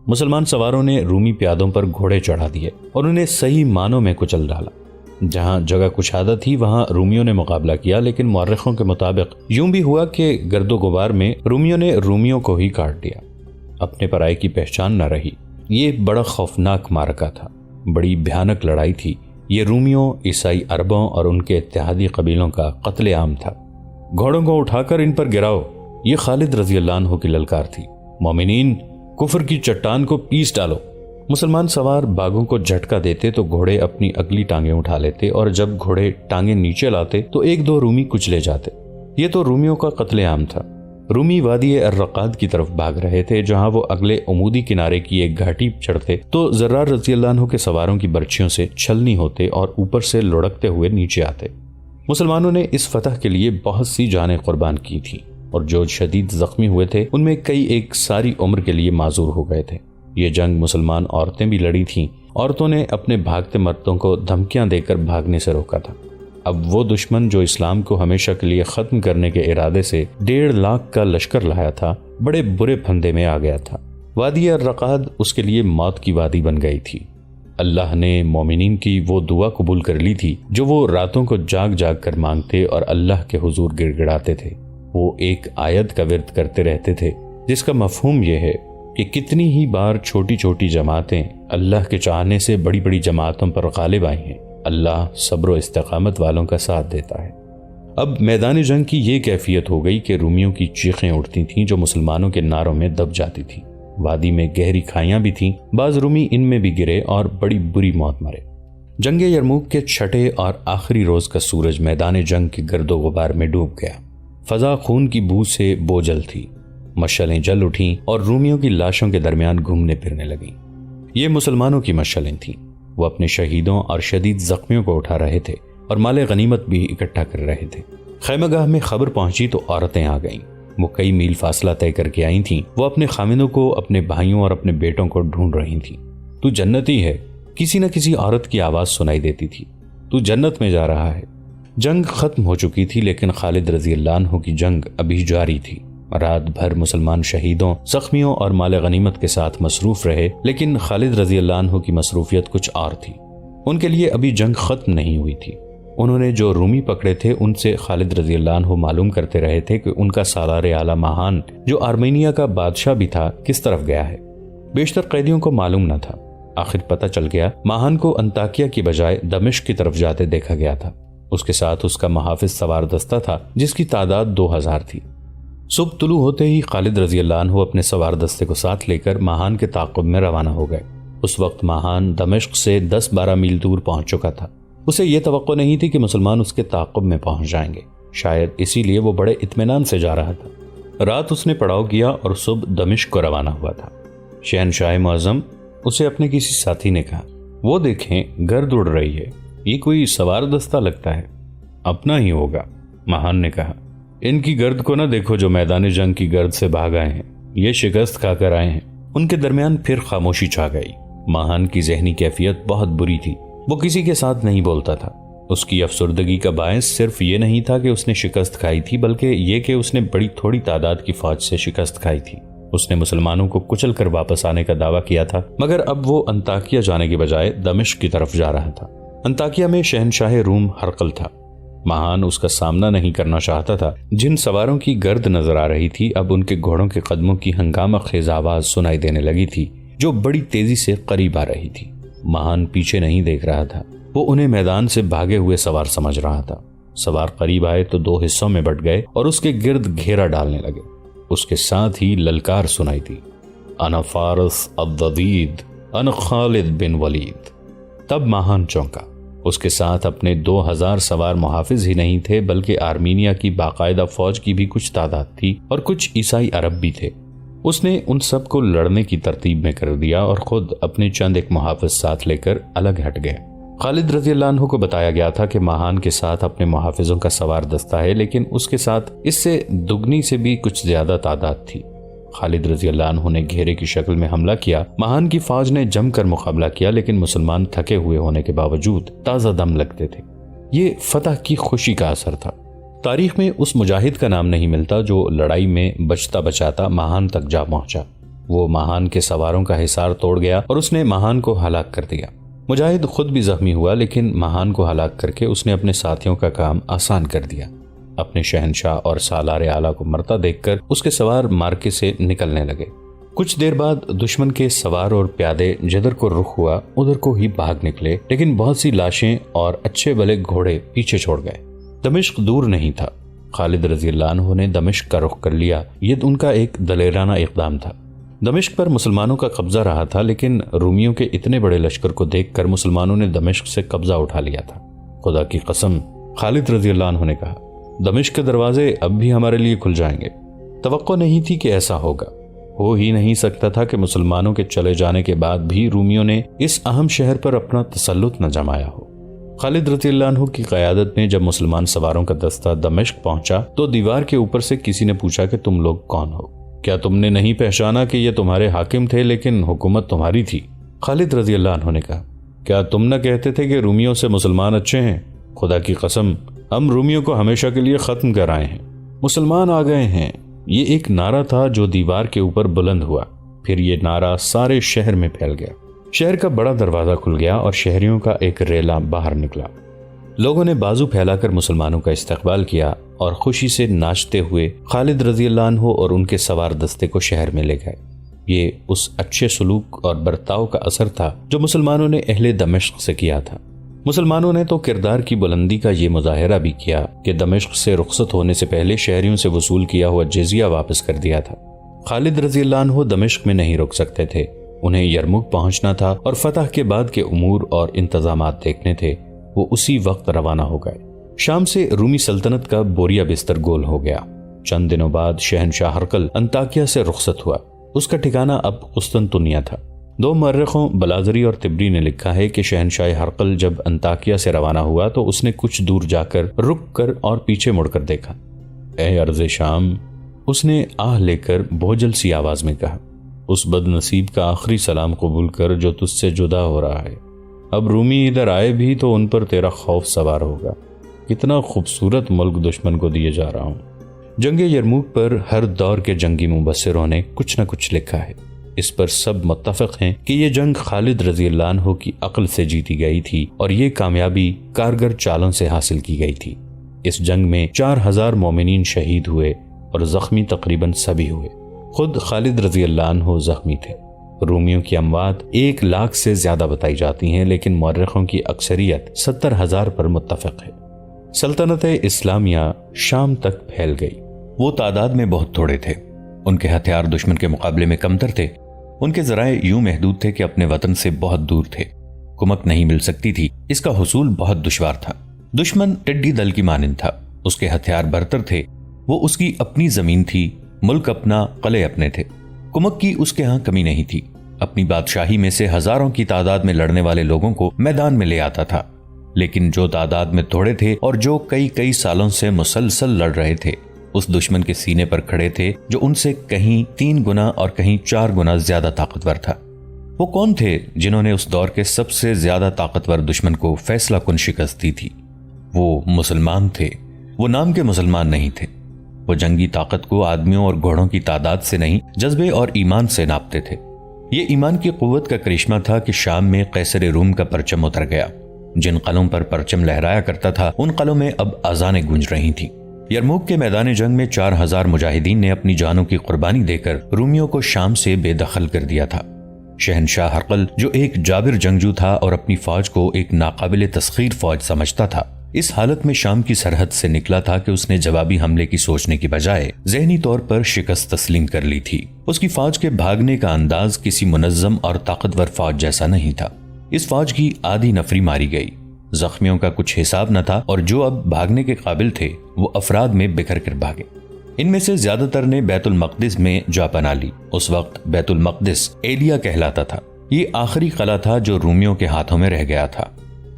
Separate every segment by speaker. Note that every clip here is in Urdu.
Speaker 1: مسلمان سواروں نے رومی پیادوں پر گھوڑے چڑھا دیے اور انہیں صحیح معنوں میں کچل ڈالا۔ جہاں جگہ کشادہ تھی وہاں رومیوں نے مقابلہ کیا، لیکن مورخوں کے مطابق یوں بھی ہوا کہ گرد و غبار میں رومیوں نے رومیوں کو ہی کاٹ دیا، اپنے پرائے کی پہچان نہ رہی۔ یہ بڑا خوفناک معرکہ تھا، بڑی بھیانک لڑائی تھی۔ یہ رومیوں، عیسائی عربوں اور ان کے اتحادی قبیلوں کا قتل عام تھا۔ گھوڑوں کو اٹھا کر ان پر گراؤ، یہ خالد رضی اللہ عنہ کی للکار تھی۔ مومنین، کفر کی چٹان کو پیس ڈالو۔ مسلمان سوار باغوں کو جھٹکا دیتے تو گھوڑے اپنی اگلی ٹانگیں اٹھا لیتے، اور جب گھوڑے ٹانگیں نیچے لاتے تو ایک دو رومی کچلے جاتے۔ یہ تو رومیوں کا قتل عام تھا۔ رومی وادی الرقاد کی طرف بھاگ رہے تھے، جہاں وہ اگلے عمودی کنارے کی ایک گھاٹی چڑھتے تو زرار رضی اللہ عنہ کے سواروں کی برچھیوں سے چھلنی ہوتے اور اوپر سے لڑکتے ہوئے نیچے آتے۔ مسلمانوں نے اس فتح کے لیے بہت سی جانیں قربان کی تھیں، اور جو شدید زخمی ہوئے تھے ان میں کئی ایک ساری عمر کے لیے معذور ہو گئے تھے۔ یہ جنگ مسلمان عورتیں بھی لڑی تھیں۔ عورتوں نے اپنے بھاگتے مردوں کو دھمکیاں دے کر بھاگنے سے روکا تھا۔ اب وہ دشمن جو اسلام کو ہمیشہ کے لیے ختم کرنے کے ارادے سے 1.5 لاکھ کا لشکر لایا تھا، بڑے برے پھندے میں آ گیا تھا۔ وادی الرقاد اس کے لیے موت کی وادی بن گئی تھی۔ اللہ نے مومنین کی وہ دعا قبول کر لی تھی جو وہ راتوں کو جاگ جاگ کر مانگتے اور اللہ کے حضور گڑ گڑاتے تھے۔ وہ ایک آیت کا ورد کرتے رہتے تھے جس کا مفہوم یہ ہے کہ کتنی ہی بار چھوٹی چھوٹی جماعتیں اللہ کے چاہنے سے بڑی بڑی جماعتوں پر غالب آئی ہیں۔ اللہ صبر و استقامت والوں کا ساتھ دیتا ہے۔ اب میدان جنگ کی یہ کیفیت ہو گئی کہ رومیوں کی چیخیں اٹھتی تھیں جو مسلمانوں کے نعروں میں دب جاتی تھیں۔ وادی میں گہری کھائیاں بھی تھیں، بعض رومی ان میں بھی گرے اور بڑی بری موت مرے۔ جنگ یرموک کے چھٹے اور آخری روز کا سورج میدان جنگ کے گرد و غبار میں ڈوب گیا۔ فضا خون کی بو سے بوجھل تھی، مشعلیں جل اٹھیں اور رومیوں کی لاشوں کے درمیان گھومنے پھرنے لگیں۔ یہ مسلمانوں کی مشعلیں تھیں۔ وہ اپنے شہیدوں اور شدید زخمیوں کو اٹھا رہے تھے اور مال غنیمت بھی اکٹھا کر رہے تھے۔ خیمہ گاہ میں خبر پہنچی تو عورتیں آ گئیں۔ وہ کئی میل فاصلہ طے کر کے آئی تھیں۔ وہ اپنے خامندوں کو، اپنے بھائیوں اور اپنے بیٹوں کو ڈھونڈ رہی تھیں۔ تو جنتی ہے، کسی نہ کسی عورت کی آواز سنائی دیتی تھی۔ تو جنت میں جا رہا ہے۔ جنگ ختم ہو چکی تھی، لیکن خالد رضی اللہ عنہ کی جنگ ابھی جاری تھی۔ رات بھر مسلمان شہیدوں، زخمیوں اور مال غنیمت کے ساتھ مصروف رہے، لیکن خالد رضی اللہ عنہ کی مصروفیت کچھ اور تھی۔ ان کے لیے ابھی جنگ ختم نہیں ہوئی تھی۔ انہوں نے جو رومی پکڑے تھے ان سے خالد رضی اللہ عنہ معلوم کرتے رہے تھے کہ ان کا سالار اعلیٰ ماہان، جو آرمینیا کا بادشاہ بھی تھا، کس طرف گیا ہے۔ بیشتر قیدیوں کو معلوم نہ تھا۔ آخر پتہ چل گیا، ماہان کو انطاکیہ کی بجائے دمشق کی طرف جاتے دیکھا گیا تھا۔ اس کے ساتھ اس کا محافظ سوار دستہ تھا جس کی تعداد 2000 تھی۔ صبح طلوع ہوتے ہی خالد رضی اللہ عنہ اپنے سوار دستے کو ساتھ لے کر ماہان کے تعاقب میں روانہ ہو گئے۔ اس وقت ماہان دمشق سے 10-12 میل دور پہنچ چکا تھا۔ اسے یہ توقع نہیں تھی کہ مسلمان اس کے تعاقب میں پہنچ جائیں گے، شاید اسی لیے وہ بڑے اطمینان سے جا رہا تھا۔ رات اس نے پڑاؤ کیا اور صبح دمشق کو روانہ ہوا تھا۔ شہنشاہ معظم، اسے اپنے کسی ساتھی نے کہا، وہ دیکھیں گرد اڑ رہی ہے، یہ کوئی سوار دستہ لگتا ہے۔ اپنا ہی ہوگا، ماہان نے کہا۔ ان کی گرد کو نہ دیکھو جو میدان جنگ کی گرد سے بھاگ آئے ہیں، یہ شکست کھا کر آئے ہیں۔ ان کے درمیان پھر خاموشی چھا گئی۔ ماہان کی ذہنی کیفیت بہت بری تھی۔ وہ کسی کے ساتھ نہیں بولتا تھا۔ اس کی افسردگی کا باعث صرف یہ نہیں تھا کہ اس نے شکست کھائی تھی، بلکہ یہ کہ اس نے بڑی تھوڑی تعداد کی فوج سے شکست کھائی تھی۔ اس نے مسلمانوں کو کچل کر واپس آنے کا دعویٰ کیا تھا، مگر اب وہ انطاکیہ جانے کے بجائے دمشق کی طرف جا رہا تھا۔ انطاکیہ میں شہنشاہ روم ہرقل تھا۔ ماہان اس کا سامنا نہیں کرنا چاہتا تھا۔ جن سواروں کی گرد نظر آ رہی تھی، اب ان کے گھوڑوں کے قدموں کی ہنگامہ خیز آواز سنائی دینے لگی تھی جو بڑی تیزی سے قریب آ رہی تھی۔ ماہان پیچھے نہیں دیکھ رہا تھا، وہ انہیں میدان سے بھاگے ہوئے سوار سمجھ رہا تھا۔ سوار قریب آئے تو 2 حصوں میں بٹ گئے اور اس کے گرد گھیرا ڈالنے لگے۔ اس کے ساتھ ہی للکار سنائی تھی، انا فارس الضدید، انا خالد بن ولید۔ تب ماہان چونکا۔ اس کے ساتھ اپنے 2000 سوار محافظ ہی نہیں تھے، بلکہ آرمینیا کی باقاعدہ فوج کی بھی کچھ تعداد تھی اور کچھ عیسائی عرب بھی تھے۔ اس نے ان سب کو لڑنے کی ترتیب میں کر دیا اور خود اپنے چند ایک محافظ ساتھ لے کر الگ ہٹ گئے۔ خالد رضی اللہ عنہ کو بتایا گیا تھا کہ ماہان کے ساتھ اپنے محافظوں کا سوار دستہ ہے، لیکن اس کے ساتھ اس سے دگنی سے بھی کچھ زیادہ تعداد تھی۔ خالد رضی اللہ عنہ نے گھیرے کی شکل میں حملہ کیا۔ ماہان کی فوج نے جم کر مقابلہ کیا، لیکن مسلمان تھکے ہوئے ہونے کے باوجود تازہ دم لگتے تھے۔ یہ فتح کی خوشی کا اثر تھا۔ تاریخ میں اس مجاہد کا نام نہیں ملتا جو لڑائی میں بچتا بچاتا ماہان تک جا پہنچا۔ وہ ماہان کے سواروں کا حصار توڑ گیا اور اس نے ماہان کو ہلاک کر دیا۔ مجاہد خود بھی زخمی ہوا، لیکن ماہان کو ہلاک کر کے اس نے اپنے ساتھیوں کا کام آسان کر دیا۔ اپنے شہنشاہ اور سالار اعلیٰ کو مرتا دیکھ کر اس کے سوار مارکے سے نکلنے لگے۔ کچھ دیر بعد دشمن کے سوار اور پیادے جدھر کو رخ ہوا ادھر کو ہی بھاگ نکلے، لیکن بہت سی لاشیں اور اچھے بھلے گھوڑے پیچھے چھوڑ گئے۔ دمشق دور نہیں تھا۔ خالد رضی اللہ عنہ نے دمشق کا رخ کر لیا۔ یہ ان کا ایک دلیرانہ اقدام تھا۔ دمشق پر مسلمانوں کا قبضہ رہا تھا، لیکن رومیوں کے اتنے بڑے لشکر کو دیکھ کر مسلمانوں نے دمشق سے قبضہ اٹھا لیا تھا۔ خدا کی قسم، خالد رضی اللہ عنہ نے کہا، دمشق کے دروازے اب بھی ہمارے لیے کھل جائیں گے۔ توقع نہیں تھی کہ ایسا ہوگا۔ ہو ہی نہیں سکتا تھا کہ مسلمانوں کے چلے جانے کے بعد بھی رومیوں نے اس اہم شہر پر اپنا تسلط نہ جمایا ہو۔ خالد رضی اللہ عنہ کی قیادت میں جب مسلمان سواروں کا دستہ دمشق پہنچا تو دیوار کے اوپر سے کسی نے پوچھا کہ تم لوگ کون ہو؟ کیا تم نے نہیں پہچانا کہ یہ تمہارے حاکم تھے لیکن حکومت تمہاری تھی؟ خالد رضی اللہ عنہ نے کہا، کیا تم نہ کہتے تھے کہ رومیوں سے مسلمان اچھے ہیں؟ خدا کی قسم، ہم رومیوں کو ہمیشہ کے لیے ختم کر آئے ہیں، مسلمان آ گئے ہیں۔ یہ ایک نعرہ تھا جو دیوار کے اوپر بلند ہوا، پھر یہ نعرہ سارے شہر میں پھیل گیا۔ شہر کا بڑا دروازہ کھل گیا اور شہریوں کا ایک ریلا باہر نکلا۔ لوگوں نے بازو پھیلا کر مسلمانوں کا استقبال کیا اور خوشی سے ناچتے ہوئے خالد رضی اللہ عنہ اور ان کے سوار دستے کو شہر میں لے گئے۔ یہ اس اچھے سلوک اور برتاؤ کا اثر تھا جو مسلمانوں نے اہل دمشق سے کیا تھا۔ مسلمانوں نے تو کردار کی بلندی کا یہ مظاہرہ بھی کیا کہ دمشق سے رخصت ہونے سے پہلے شہریوں سے وصول کیا ہوا جزیہ واپس کر دیا تھا۔ خالد رضی اللہ عنہ دمشق میں نہیں رک سکتے تھے، انہیں یرموک پہنچنا تھا اور فتح کے بعد کے امور اور انتظامات دیکھنے تھے۔ وہ اسی وقت روانہ ہو گئے۔ شام سے رومی سلطنت کا بوریا بستر گول ہو گیا۔ چند دنوں بعد شہنشاہ ہرقل انطاکیہ سے رخصت ہوا۔ اس کا ٹھکانہ اب قسطنطنیہ تھا۔ دو مورخوں بلازری اور طبری نے لکھا ہے کہ شہنشاہ ہرقل جب انطاکیہ سے روانہ ہوا تو اس نے کچھ دور جا کر رک کر اور پیچھے مڑ کر دیکھا۔ اے ارض شام، اس نے آہ لے کر بوجھل سی آواز میں کہا، اس بد نصیب کا آخری سلام قبول کر جو تجھ سے جدا ہو رہا ہے۔ اب رومی ادھر آئے بھی تو ان پر تیرا خوف سوار ہوگا۔ کتنا خوبصورت ملک دشمن کو دیے جا رہا ہوں۔ جنگ یرموک پر ہر دور کے جنگی مبصروں نے کچھ نہ کچھ لکھا ہے۔ اس پر سب متفق ہیں کہ یہ جنگ خالد رضی اللہ عنہ کی عقل سے جیتی گئی تھی اور یہ کامیابی کارگر چالوں سے حاصل کی گئی تھی۔ اس جنگ میں 4000 مومنین شہید ہوئے اور زخمی تقریباً سبھی ہوئے۔ خود خالد رضی اللہ عنہ زخمی تھے۔ رومیوں کی اموات 1,00,000 سے زیادہ بتائی جاتی ہیں، لیکن مورخوں کی اکثریت 70,000 پر متفق ہے۔ سلطنت اسلامیہ شام تک پھیل گئی۔ وہ تعداد میں بہت تھوڑے تھے، ان کے ہتھیار دشمن کے مقابلے میں کمتر تھے، ان کے ذرائع یوں محدود تھے کہ اپنے وطن سے بہت دور تھے، کمک نہیں مل سکتی تھی، اس کا حصول بہت دشوار تھا۔ دشمن ٹڈی دل کی مانند تھا، اس کے ہتھیار برتر تھے، وہ اس کی اپنی زمین تھی، ملک اپنا، قلعے اپنے تھے۔ کمک کی اس کے ہاں کمی نہیں تھی، اپنی بادشاہی میں سے ہزاروں کی تعداد میں لڑنے والے لوگوں کو میدان میں لے آتا تھا، لیکن جو تعداد میں تھوڑے تھے اور جو کئی سالوں سے مسلسل لڑ رہے تھے، اس دشمن کے سینے پر کھڑے تھے جو ان سے کہیں 3 گنا اور کہیں 4 گنا زیادہ طاقتور تھا۔ وہ کون تھے جنہوں نے اس دور کے سب سے زیادہ طاقتور دشمن کو فیصلہ کن شکست دی تھی؟ وہ مسلمان تھے۔ وہ نام کے مسلمان نہیں تھے، وہ جنگی طاقت کو آدمیوں اور گھوڑوں کی تعداد سے نہیں، جذبے اور ایمان سے ناپتے تھے۔ یہ ایمان کی قوت کا کرشمہ تھا کہ شام میں قیصر روم کا پرچم اتر گیا۔ جن قلعوں پر پرچم لہرایا کرتا تھا ان قلعوں میں اب اذانیں گونج رہی تھیں۔ یرموک کے میدان جنگ میں 4000 مجاہدین نے اپنی جانوں کی قربانی دے کر رومیوں کو شام سے بے دخل کر دیا تھا۔ شہنشاہ ہرقل جو ایک جابر جنگجو تھا اور اپنی فوج کو ایک ناقابل تسخیر فوج سمجھتا تھا، اس حالت میں شام کی سرحد سے نکلا تھا کہ اس نے جوابی حملے کی سوچنے کی بجائے ذہنی طور پر شکست تسلیم کر لی تھی۔ اس کی فوج کے بھاگنے کا انداز کسی منظم اور طاقتور فوج جیسا نہیں تھا۔ اس فوج کی آدھی نفری ماری گئی، زخمیوں کا کچھ حساب نہ تھا، اور جو اب بھاگنے کے قابل تھے وہ افراد میں بکھر کر بھاگے۔ ان میں سے زیادہ تر نے بیت المقدس میں جا پناہ لی۔ اس وقت بیت المقدس ایلیا کہلاتا تھا۔ یہ آخری قلعہ تھا جو رومیوں کے ہاتھوں میں رہ گیا تھا۔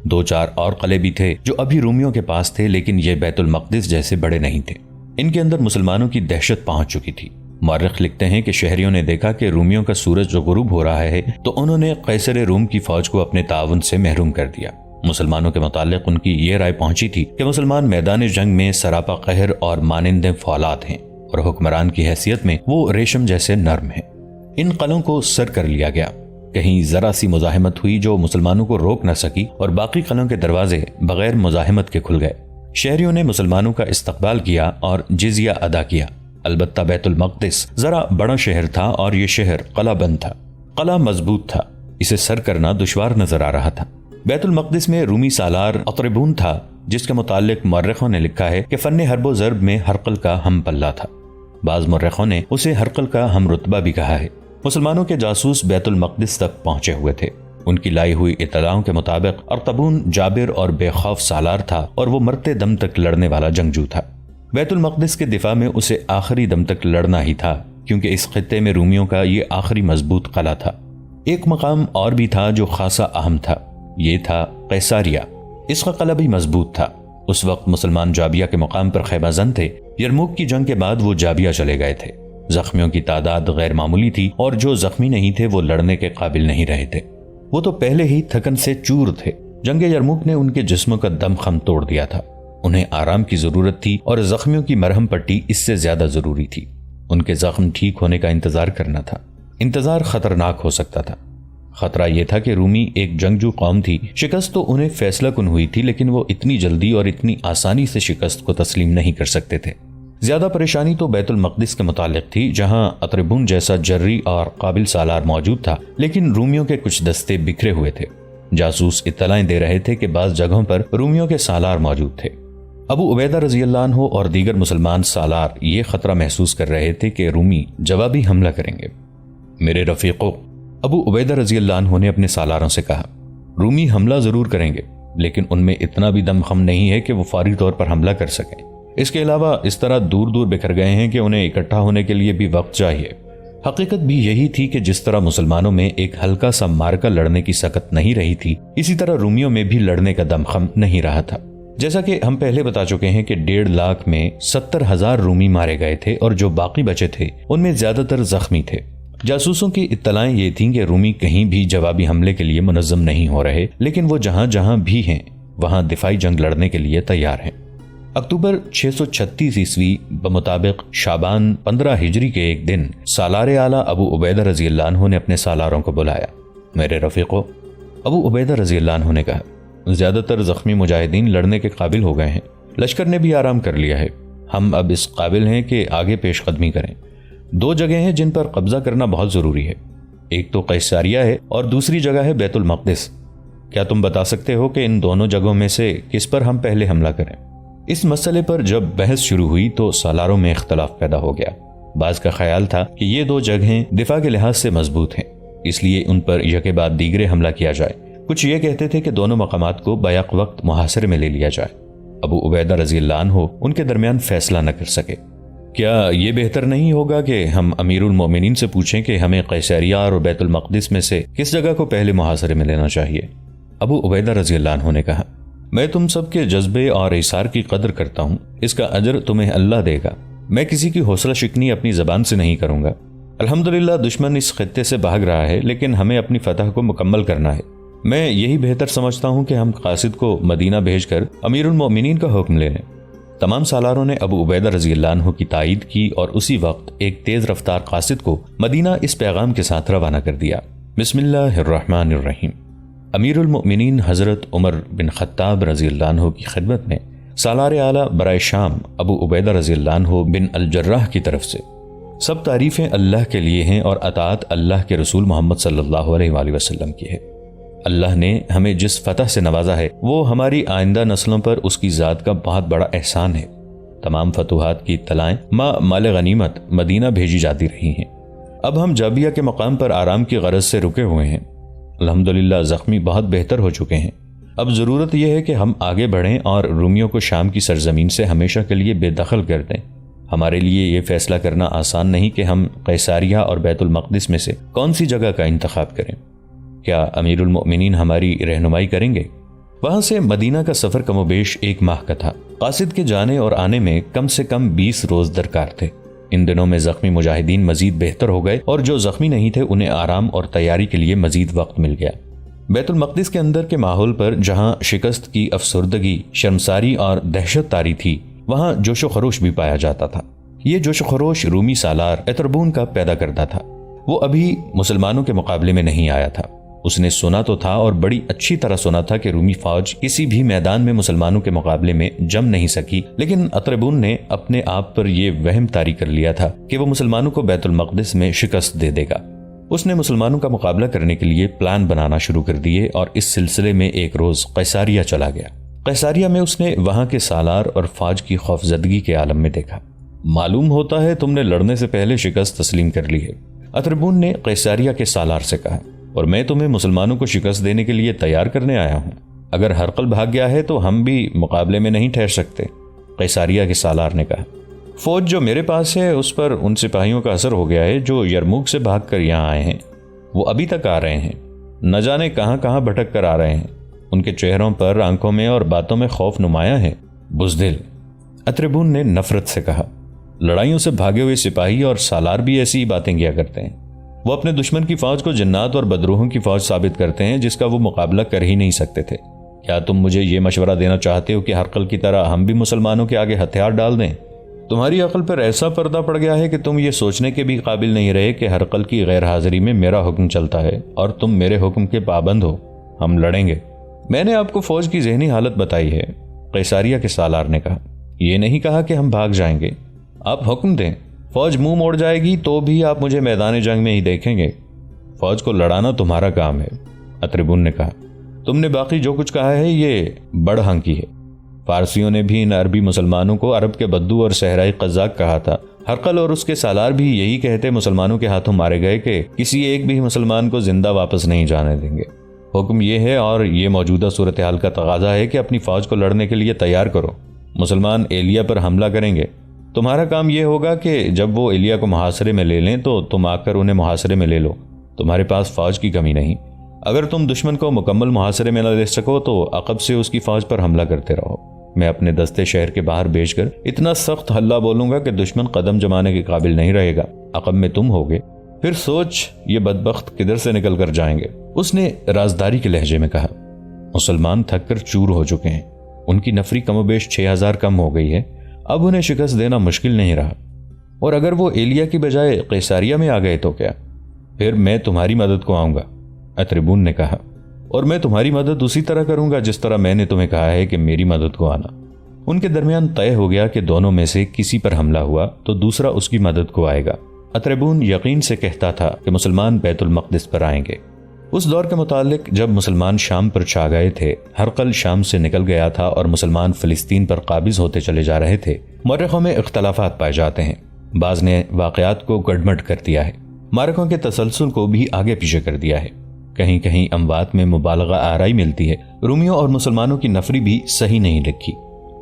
Speaker 1: 2-4 اور قلعے بھی تھے جو ابھی رومیوں کے پاس تھے، لیکن یہ بیت المقدس جیسے بڑے نہیں تھے۔ ان کے اندر مسلمانوں کی دہشت پہنچ چکی تھی۔ مورخ لکھتے ہیں کہ شہریوں نے دیکھا کہ رومیوں کا سورج غروب ہو رہا ہے تو انہوں نے قیصر روم کی فوج کو اپنے تعاون سے محروم کر دیا۔ مسلمانوں کے متعلق ان کی یہ رائے پہنچی تھی کہ مسلمان میدان جنگ میں سراپا قہر اور مانند فولاد ہیں اور حکمران کی حیثیت میں وہ ریشم جیسے نرم ہیں۔ ان قلعوں کو سر کر لیا گیا۔ کہیں ذرا سی مزاحمت ہوئی جو مسلمانوں کو روک نہ سکی اور باقی قلعوں کے دروازے بغیر مزاحمت کے کھل گئے۔ شہریوں نے مسلمانوں کا استقبال کیا اور جزیہ ادا کیا۔ البتہ بیت المقدس ذرا بڑا شہر تھا اور یہ شہر قلعہ بند تھا۔ قلعہ مضبوط تھا، اسے سر کرنا دشوار نظر آ رہا تھا۔ بیت المقدس میں رومی سالار اطربون تھا، جس کے متعلق مورخوں نے لکھا ہے کہ فن حرب و ضرب میں ہرقل کا ہم پلہ تھا۔ بعض مورخوں نے اسے ہرقل کا ہم رتبہ بھی کہا ہے۔ مسلمانوں کے جاسوس بیت المقدس تک پہنچے ہوئے تھے۔ ان کی لائی ہوئی اطلاعوں کے مطابق ارطبون جابر اور بے خوف سالار تھا اور وہ مرتے دم تک لڑنے والا جنگجو تھا۔ بیت المقدس کے دفاع میں اسے آخری دم تک لڑنا ہی تھا، کیونکہ اس خطے میں رومیوں کا یہ آخری مضبوط قلعہ تھا۔ ایک مقام اور بھی تھا جو خاصا اہم تھا، یہ تھا قیساریہ۔ اس کا قلعہ بھی مضبوط تھا۔ اس وقت مسلمان جابیہ کے مقام پر خیمہ زن تھے۔ یرموک کی جنگ کے بعد وہ جابیہ چلے گئے تھے۔ زخمیوں کی تعداد غیر معمولی تھی اور جو زخمی نہیں تھے وہ لڑنے کے قابل نہیں رہے تھے۔ وہ تو پہلے ہی تھکن سے چور تھے۔ جنگ یرموک نے ان کے جسموں کا دم خم توڑ دیا تھا۔ انہیں آرام کی ضرورت تھی اور زخمیوں کی مرہم پٹی اس سے زیادہ ضروری تھی۔ ان کے زخم ٹھیک ہونے کا انتظار کرنا تھا۔ انتظار خطرناک ہو سکتا تھا۔ خطرہ یہ تھا کہ رومی ایک جنگجو قوم تھی۔ شکست تو انہیں فیصلہ کن ہوئی تھی، لیکن وہ اتنی جلدی اور اتنی آسانی سے شکست کو تسلیم نہیں کر سکتے تھے۔ زیادہ پریشانی تو بیت المقدس کے متعلق تھی، جہاں اطربون جیسا جری اور قابل سالار موجود تھا، لیکن رومیوں کے کچھ دستے بکھرے ہوئے تھے۔ جاسوس اطلاعیں دے رہے تھے کہ بعض جگہوں پر رومیوں کے سالار موجود تھے۔ ابو عبیدہ رضی اللہ عنہ اور دیگر مسلمان سالار یہ خطرہ محسوس کر رہے تھے کہ رومی جوابی حملہ کریں گے۔ میرے رفیقو، ابو عبیدہ رضی اللہ عنہ نے اپنے سالاروں سے کہا، رومی حملہ ضرور کریں گے، لیکن ان میں اتنا بھی دم خم نہیں ہے کہ وہ فوری طور پر حملہ کر سکیں۔ اس کے علاوہ اس طرح دور دور بکھر گئے ہیں کہ انہیں اکٹھا ہونے کے لیے بھی وقت چاہیے۔ حقیقت بھی یہی تھی کہ جس طرح مسلمانوں میں ایک ہلکا سا مارکا لڑنے کی سکت نہیں رہی تھی، اسی طرح رومیوں میں بھی لڑنے کا دم خم نہیں رہا تھا۔ جیسا کہ ہم پہلے بتا چکے ہیں کہ 1.5 لاکھ میں 70,000 رومی مارے گئے تھے اور جو باقی بچے تھے ان میں زیادہ تر زخمی تھے۔ جاسوسوں کی اطلاعیں یہ تھیں کہ رومی کہیں بھی جوابی حملے کے لیے منظم نہیں ہو رہے، لیکن وہ جہاں جہاں بھی ہیں وہاں دفاعی جنگ لڑنے کے لیے تیار ہیں۔ اکتوبر 636 عیسوی بمطابق شعبان 15 ہجری کے ایک دن سالار اعلیٰ ابو عبیدہ رضی اللہ عنہ نے اپنے سالاروں کو بلایا۔ میرے رفیقو، ابو عبیدہ رضی اللہ عنہ نے کہا، زیادہ تر زخمی مجاہدین لڑنے کے قابل ہو گئے ہیں، لشکر نے بھی آرام کر لیا ہے، ہم اب اس قابل ہیں کہ آگے پیش قدمی کریں۔ 2 جگہیں ہیں جن پر قبضہ کرنا بہت ضروری ہے، ایک تو قیساریہ ہے اور دوسری جگہ ہے بیت المقدس۔ کیا تم بتا سکتے ہو کہ ان دونوں جگہوں میں سے کس پر ہم پہلے حملہ کریں؟ اس مسئلے پر جب بحث شروع ہوئی تو سالاروں میں اختلاف پیدا ہو گیا۔ بعض کا خیال تھا کہ یہ 2 جگہیں دفاع کے لحاظ سے مضبوط ہیں، اس لیے ان پر یکے بعد دیگرے حملہ کیا جائے۔ کچھ یہ کہتے تھے کہ دونوں مقامات کو بیک وقت محاصرے میں لے لیا جائے۔ ابو عبیدہ رضی اللہ عنہ ان کے درمیان فیصلہ نہ کر سکے۔ کیا یہ بہتر نہیں ہوگا کہ ہم امیر المومنین سے پوچھیں کہ ہمیں قیساریہ اور بیت المقدس میں سے کس جگہ کو پہلے محاصرے میں لینا چاہیے؟ ابو عبیدہ رضی اللہ عنہ نے کہا، میں تم سب کے جذبے اور ایثار کی قدر کرتا ہوں، اس کا اجر تمہیں اللہ دے گا۔ میں کسی کی حوصلہ شکنی اپنی زبان سے نہیں کروں گا۔ الحمدللہ دشمن اس خطے سے بھاگ رہا ہے، لیکن ہمیں اپنی فتح کو مکمل کرنا ہے۔ میں یہی بہتر سمجھتا ہوں کہ ہم قاصد کو مدینہ بھیج کر امیر المومنین کا حکم لے لیں۔ تمام سالاروں نے ابو عبیدہ رضی اللہ عنہ کی تائید کی اور اسی وقت ایک تیز رفتار قاصد کو مدینہ اس پیغام کے ساتھ روانہ کر دیا، بسم اللہ الرحمن الرحیم۔ امیر المؤمنین حضرت عمر بن خطاب رضی اللہ عنہ کی خدمت میں سالار اعلیٰ برائے شام ابو عبیدہ رضی اللہ عنہ بن الجراح کی طرف سے، سب تعریفیں اللہ کے لیے ہیں اور اطاعت اللہ کے رسول محمد صلی اللہ علیہ وآلہ وسلم کی ہے۔ اللہ نے ہمیں جس فتح سے نوازا ہے وہ ہماری آئندہ نسلوں پر اس کی ذات کا بہت بڑا احسان ہے۔ تمام فتوحات کی اطلاعیں مال غنیمت مدینہ بھیجی جاتی رہی ہیں۔ اب ہم جابیہ کے مقام پر آرام کی غرض سے رکے ہوئے ہیں۔ الحمدللہ زخمی بہت بہتر ہو چکے ہیں۔ اب ضرورت یہ ہے کہ ہم آگے بڑھیں اور رومیوں کو شام کی سرزمین سے ہمیشہ کے لیے بے دخل کر دیں۔ ہمارے لیے یہ فیصلہ کرنا آسان نہیں کہ ہم قیساریہ اور بیت المقدس میں سے کون سی جگہ کا انتخاب کریں۔ کیا امیر المؤمنین ہماری رہنمائی کریں گے؟ وہاں سے مدینہ کا سفر کم و بیش 1 ماہ کا تھا۔ قاصد کے جانے اور آنے میں کم سے کم 20 روز درکار تھے۔ ان دنوں میں زخمی مجاہدین مزید بہتر ہو گئے اور جو زخمی نہیں تھے انہیں آرام اور تیاری کے لیے مزید وقت مل گیا۔ بیت المقدس کے اندر کے ماحول پر جہاں شکست کی افسردگی، شرمساری اور دہشت طاری تھی، وہاں جوش و خروش بھی پایا جاتا تھا۔ یہ جوش و خروش رومی سالار اطربون کا پیدا کرتا تھا۔ وہ ابھی مسلمانوں کے مقابلے میں نہیں آیا تھا۔ اس نے سنا تو تھا اور بڑی اچھی طرح سنا تھا کہ رومی فوج کسی بھی میدان میں مسلمانوں کے مقابلے میں جم نہیں سکی، لیکن اطربون نے اپنے آپ پر یہ وہم طاری کر لیا تھا کہ وہ مسلمانوں کو بیت المقدس میں شکست دے دے گا۔ اس نے مسلمانوں کا مقابلہ کرنے کے لیے پلان بنانا شروع کر دیے اور اس سلسلے میں ایک روز قیصاریہ چلا گیا۔ قیصاریہ میں اس نے وہاں کے سالار اور فوج کی خوفزدگی کے عالم میں دیکھا۔ معلوم ہوتا ہے تم نے لڑنے سے پہلے شکست تسلیم کر لی ہے، اطربون نے قیصاریہ کے سالار سے کہا، اور میں تمہیں مسلمانوں کو شکست دینے کے لیے تیار کرنے آیا ہوں۔ اگر ہرقل بھاگ گیا ہے تو ہم بھی مقابلے میں نہیں ٹھہر سکتے۔ قیصاریہ کے سالار نے کہا، فوج جو میرے پاس ہے اس پر ان سپاہیوں کا اثر ہو گیا ہے جو یرموک سے بھاگ کر یہاں آئے ہیں۔ وہ ابھی تک آ رہے ہیں، نہ جانے کہاں کہاں بھٹک کر آ رہے ہیں۔ ان کے چہروں پر، آنکھوں میں اور باتوں میں خوف نمایاں ہے۔ بزدل، اطربون نے نفرت سے کہا، لڑائیوں سے بھاگے ہوئے سپاہی اور سالار بھی ایسی ہی باتیں کیا کرتے ہیں۔ وہ اپنے دشمن کی فوج کو جنات اور بدروحوں کی فوج ثابت کرتے ہیں جس کا وہ مقابلہ کر ہی نہیں سکتے تھے۔ کیا تم مجھے یہ مشورہ دینا چاہتے ہو کہ ہرقل کی طرح ہم بھی مسلمانوں کے آگے ہتھیار ڈال دیں؟ تمہاری عقل پر ایسا پردہ پڑ گیا ہے کہ تم یہ سوچنے کے بھی قابل نہیں رہے کہ ہرقل کی غیر حاضری میں میرا حکم چلتا ہے اور تم میرے حکم کے پابند ہو۔ ہم لڑیں گے۔ میں نے آپ کو فوج کی ذہنی حالت بتائی ہے، قیصاریہ کے سالار نے کہا، یہ نہیں کہا کہ ہم بھاگ جائیں گے۔ آپ حکم دیں، فوج منہ موڑ جائے گی تو بھی آپ مجھے میدان جنگ میں ہی دیکھیں گے۔ فوج کو لڑانا تمہارا کام ہے، اطربون نے کہا۔ تم نے باقی جو کچھ کہا ہے یہ بڑ ہنکی ہے۔ فارسیوں نے بھی ان عربی مسلمانوں کو عرب کے بدو اور صحرائی قزاق کہا تھا۔ ہرقل اور اس کے سالار بھی یہی کہتے مسلمانوں کے ہاتھوں مارے گئے کہ کسی ایک بھی مسلمان کو زندہ واپس نہیں جانے دیں گے۔ حکم یہ ہے اور یہ موجودہ صورتحال کا تقاضا ہے کہ اپنی فوج کو لڑنے کے لیے تیار کرو۔ مسلمان ایلیا پر حملہ کریں گے۔ تمہارا کام یہ ہوگا کہ جب وہ ایلیا کو محاصرے میں لے لیں تو تم آ کر انہیں محاصرے میں لے لو۔ تمہارے پاس فوج کی کمی نہیں۔ اگر تم دشمن کو مکمل محاصرے میں نہ لے سکو تو عقب سے اس کی فوج پر حملہ کرتے رہو۔ میں اپنے دستے شہر کے باہر بھیج کر اتنا سخت حلہ بولوں گا کہ دشمن قدم جمانے کے قابل نہیں رہے گا۔ عقب میں تم ہوگے، پھر سوچ یہ بدبخت کدھر سے نکل کر جائیں گے۔ اس نے رازداری کے لہجے میں کہا، مسلمان تھک کر چور ہو چکے ہیں، ان کی نفری کم و بیش 6000 کم ہو گئی ہے، اب انہیں شکست دینا مشکل نہیں رہا، اور اگر وہ ایلیا کی بجائے قیصاریہ میں آ گئے تو کیا؟ پھر میں تمہاری مدد کو آؤں گا، اطربون نے کہا، اور میں تمہاری مدد اسی طرح کروں گا جس طرح میں نے تمہیں کہا ہے کہ میری مدد کو آنا۔ ان کے درمیان طے ہو گیا کہ دونوں میں سے کسی پر حملہ ہوا تو دوسرا اس کی مدد کو آئے گا۔ اطربون یقین سے کہتا تھا کہ مسلمان بیت المقدس پر آئیں گے۔ اس دور کے متعلق جب مسلمان شام پر چھا گئے تھے، ہرقل شام سے نکل گیا تھا اور مسلمان فلسطین پر قابض ہوتے چلے جا رہے تھے، مورخوں میں اختلافات پائے جاتے ہیں۔ بعض نے واقعات کو گڑمٹ کر دیا ہے، معرکوں کے تسلسل کو بھی آگے پیچھے کر دیا ہے۔ کہیں کہیں اموات میں مبالغہ آرائی ملتی ہے۔ رومیوں اور مسلمانوں کی نفری بھی صحیح نہیں لکھی۔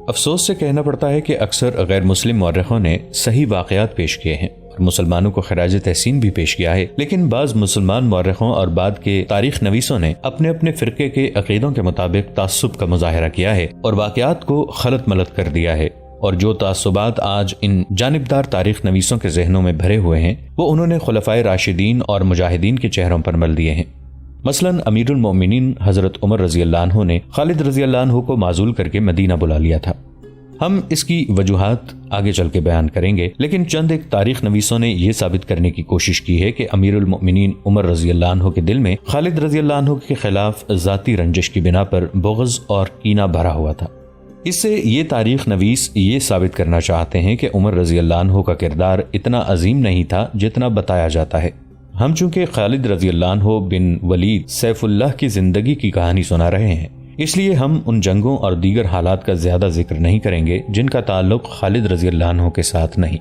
Speaker 1: افسوس سے کہنا پڑتا ہے کہ اکثر غیر مسلم مورخوں نے صحیح واقعات پیش کیے ہیں اور مسلمانوں کو خراج تحسین بھی پیش کیا ہے، لیکن بعض مسلمان مورخوں اور بعد کے تاریخ نویسوں نے اپنے اپنے فرقے کے عقیدوں کے مطابق تعصب کا مظاہرہ کیا ہے اور واقعات کو خلط ملط کر دیا ہے، اور جو تعصبات آج ان جانبدار تاریخ نویسوں کے ذہنوں میں بھرے ہوئے ہیں وہ انہوں نے خلفائے راشدین اور مجاہدین کے چہروں پر مل دیے ہیں۔ مثلاً امیر المومنین حضرت عمر رضی اللہ عنہ نے خالد رضی اللہ عنہ کو معزول کر کے مدینہ بلا لیا تھا۔ ہم اس کی وجوہات آگے چل کے بیان کریں گے، لیکن چند ایک تاریخ نویسوں نے یہ ثابت کرنے کی کوشش کی ہے کہ امیر المومنین عمر رضی اللہ عنہ کے دل میں خالد رضی اللہ عنہ کے خلاف ذاتی رنجش کی بنا پر بغض اور کینہ بھرا ہوا تھا۔ اس سے یہ تاریخ نویس یہ ثابت کرنا چاہتے ہیں کہ عمر رضی اللہ عنہ کا کردار اتنا عظیم نہیں تھا جتنا بتایا جاتا ہے۔ ہم چونکہ خالد رضی اللہ عنہ بن ولید سیف اللہ کی زندگی کی کہانی سنا رہے ہیں، اس لیے ہم ان جنگوں اور دیگر حالات کا زیادہ ذکر نہیں کریں گے جن کا تعلق خالد رضی اللہ عنہ کے ساتھ نہیں۔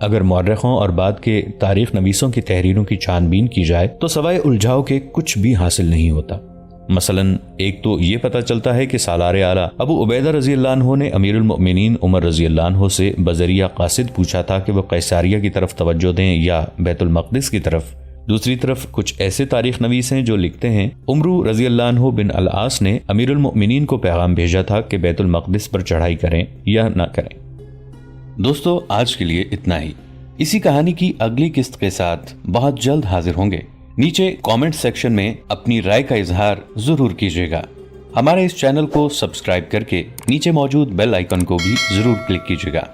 Speaker 1: اگر مورخوں اور بعد کے تاریخ نویسوں کی تحریروں کی چھان بین کی جائے تو سوائے الجھاؤ کے کچھ بھی حاصل نہیں ہوتا۔ مثلاً ایک تو یہ پتہ چلتا ہے کہ سالار اعلیٰ ابو عبیدہ رضی اللہ عنہ نے امیر المؤمنین عمر رضی اللہ عنہ سے بذریعہ قاصد پوچھا تھا کہ وہ قیصاریہ کی طرف توجہ دیں یا بیت المقدس کی طرف۔ دوسری طرف کچھ ایسے تاریخ نویس ہیں جو لکھتے ہیں عمرو رضی اللہ عنہ بن العاص نے امیر المؤمنین کو پیغام بھیجا تھا کہ بیت المقدس پر چڑھائی کریں یا نہ کریں۔ دوستو، آج کے لیے اتنا ہی۔ اسی کہانی کی اگلی قسط کے ساتھ بہت جلد حاضر ہوں گے۔ نیچے کامنٹ سیکشن میں اپنی رائے کا اظہار ضرور کیجیے گا۔ ہمارے اس چینل کو سبسکرائب کر کے نیچے موجود بیل آئیکن کو بھی ضرور کلک کیجیے گا۔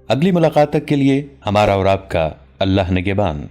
Speaker 1: اگلی ملاقات تک کے لیے ہمارا اور آپ کا اللہ نگہبان۔